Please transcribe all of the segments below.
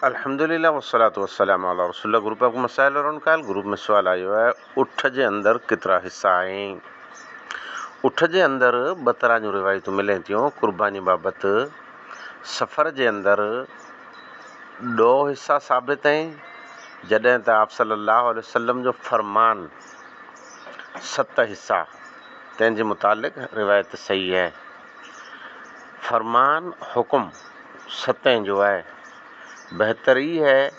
अल्हम्दुलिल्लाह वस्सलातु वस्सलामु अला रसूलिल्लाह। Group of मसाइल और उनका ग्रुप में सवाल आयो है, उठ जे अंदर केतिरा हिस्सा आहिनि। उठ जे अंदर ॿ तरह जूं रिवायतूं मिलनि थियूं कुर्बानी बाबति। सफ़र जे अंदर 2 हिस्सा साबित आहिनि, जॾहिं त आप सल्लल्लाहु अलैहि वसल्लम जो फरमान 7 हिस्सा, तंहिंजे मुतालिक़ रिवायत सही है। फरमान हुकुम 7 जो है। बेहतर ई है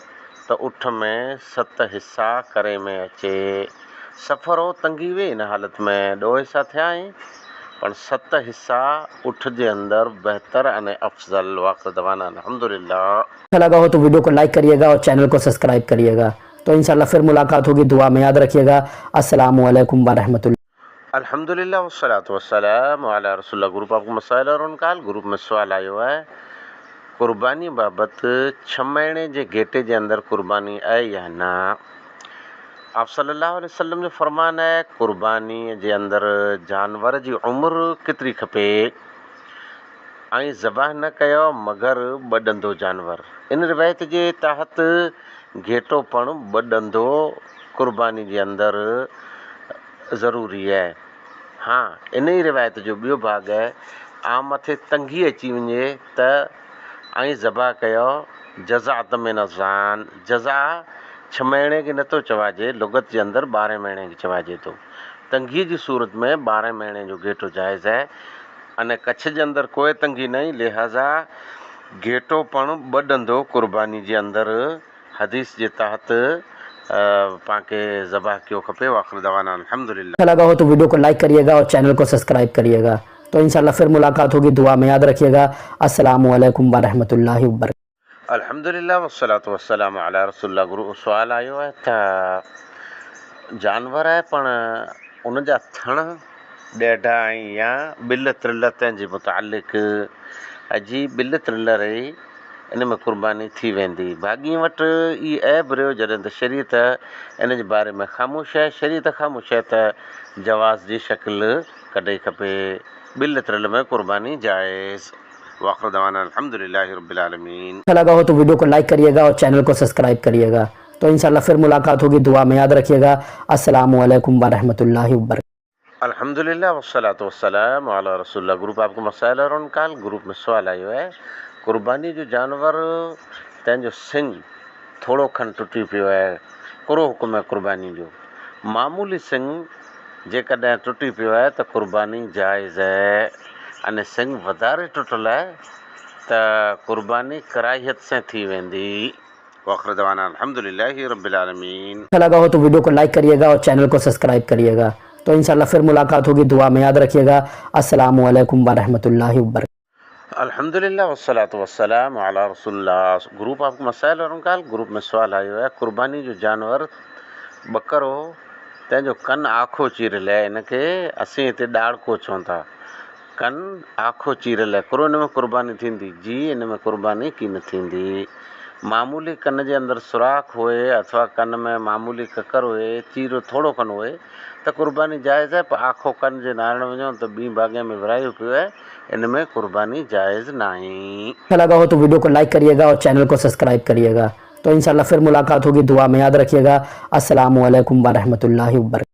त उठ में 7 हिस्सा करे में अचे। सफ़र हो तंगी वे इन हालत में 2 हिस्सा थिया आहिनि, पर 7 हिस्सा उठ जे अंदर बेहतर अने अफजल। वाक़िअ दवाना अल्हम्दुलिल्लाह। अच्छा लगा हो तो वीडियो को लाइक करिएगा और चैनल को सब्सक्राइब करिएगा। तो इंशाल्लाह फिर मुलाकात होगी, दुआ में याद रखिएगा। अस्सलामु अलैकुम व रहमतुल्लाह। अल्हम्दुलिल्लाह वस्सलातु वस्सलामु अला रसूलिल्लाह। ग्रुप ऑफ मसाइल और उनका ग्रुप में सवाल आयो है, कुर्बानी बाबति 6 महीने जे गेटे जे अंदर कुर्बानी आहे या न। आप सल्लल्लाहु अलैहि वसल्लम जो फरमान है, कुर्बानी जे अंदर जानवर जी उम्र केतिरी खपे ऐं ज़बाह न कयो मगर 2 ॾंदो जानवर। इन रिवायत जे तहत घेटोपण 2 ॾंदो कुर्बानी जे अंदर ज़रूरी है। हाँ, इन ई रिवायत जो ॿियो भाग है, आम मथे तंगी अची वञे त ऐं ज़बा कयो जज़ात में नज़ान। जज़ा 6 महीने की नथो चवाजे, लुगत जे अंदर 12 महीने की चवाजे थो। तंगी जी सूरत में 12 महीने जो घेटो जायज़ है। अने कच्छ जे अंदर कोई तंगी नहीं, लिहाज़ा घेटोपण 2 ॾंदो कुर्बानी जे अंदर हदीस जे तहत पाके ज़बा कयो खपे। वाख़िर दवाना अल्हम्दुलिल्लाह। अच्छा लगा हो तो वीडियो को लाइक करिएगा और चैनल को सब्सक्राइब करिएगा। तो इंशाल्लाह फिर मुलाकात होगी, दुआ में याद रखिएगा। अस्सलामु अलैकुम व रहमतुल्लाहि व बरकातहू। अल्हम्दुलिल्लाह वस्सलातु वस्सलामु अला रसूलिल्लाह। गुरु सवाल आयो है त जानवर है पण उन जा थण ॾेढा ऐं या बिल त्रिल तंहिंजे मुतालिक़ अजी बिल त्रिल रही इन में कुर्बानी थी वेंदी। भाॻी वटि ई ऐब रहियो जॾहिं त शरीयत इन जे बारे में ख़ामोश है। शरीयत ख़ामोश है त जवाज़ जी शक्ल कढे खपे। बिल त्रिल में कुर्बानी जायज़। वाख़िर दवाना अल्हम्दुलिल्लाहि रब्बिल आलमीन। अच्छा लगा हो तो वीडियो को लाइक करिएगा और चैनल को सब्सक्राइब करिएगा। तो इंशाल्लाह फिर मुलाकात होगी, दुआ में याद रखिएगा। अस्सलामु अलैकुम व रहमतुल्लाहि व बरकातहू। अल्हम्दुलिल्लाह वस्सलातु वस्सलामु अला रसूलिल्लाह। ग्रुप आपको मसाइल और उनका ग्रुप में सवाल आयो है, कुर्बानी जो जानवर तंहिंजो सिंग थोड़ो खन टुटी पियो है, कहिड़ो हुकुम है कुर्बानी जो। मामूली सिंग जेकॾहिं टुटी पियो है त कुर्बानी जायज़ है, अने सिंग वधारे टुटल है त कुर्बानी कराहियत से थी वेंदी। वाख़िर दवाना अल्हम्दुलिल्लाहि रब्बिल आलमीन। अच्छा लगा हो तो वीडियो को लाइक करिएगा और चैनल को सब्सक्राइब करिएगा। तो इंशाल्लाह फिर मुलाकात होगी, दुआ में याद रखिएगा। अस्सलामु अलैकुम व रहमतुल्लाहि व बरकातहू। अल्हम्दुलिल्लाह वस्सलातु वस्सलामु अला रसूलिल्लाह। ग्रुप ऑफ मसाइल और उनका ग्रुप में सवाल आयो है, कुर्बानी जो जानवर बकरो तंहिंजो कन आखो चीरल है, इनखे असीं हिते ॾाड़को चऊं था। कन आखो चीरल है, करो इन में कुर्बानी थींदी? जी, इन में कुर्बानी की न थींदी। मामूली कन जे अंदर सुराख होए अथवा कन में मामूली ककर होए, चीरो थोड़ो कन होए त कुर्बानी जायज़ है। पर आखो कन जे नारण वञो त ॿी भाॻे में विरायो पियो है, इन में कुर्बानी जायज़ नहीं। अच्छा लगा हो तो वीडियो को लाइक करिएगा और चैनल को सब्सक्राइब करिएगा। तो इंशाल्लाह फिर मुलाकात होगी, दुआ में याद रखिएगा। अस्सलामु अलैकुम व रहमतुल्लाहि व बरकातहू।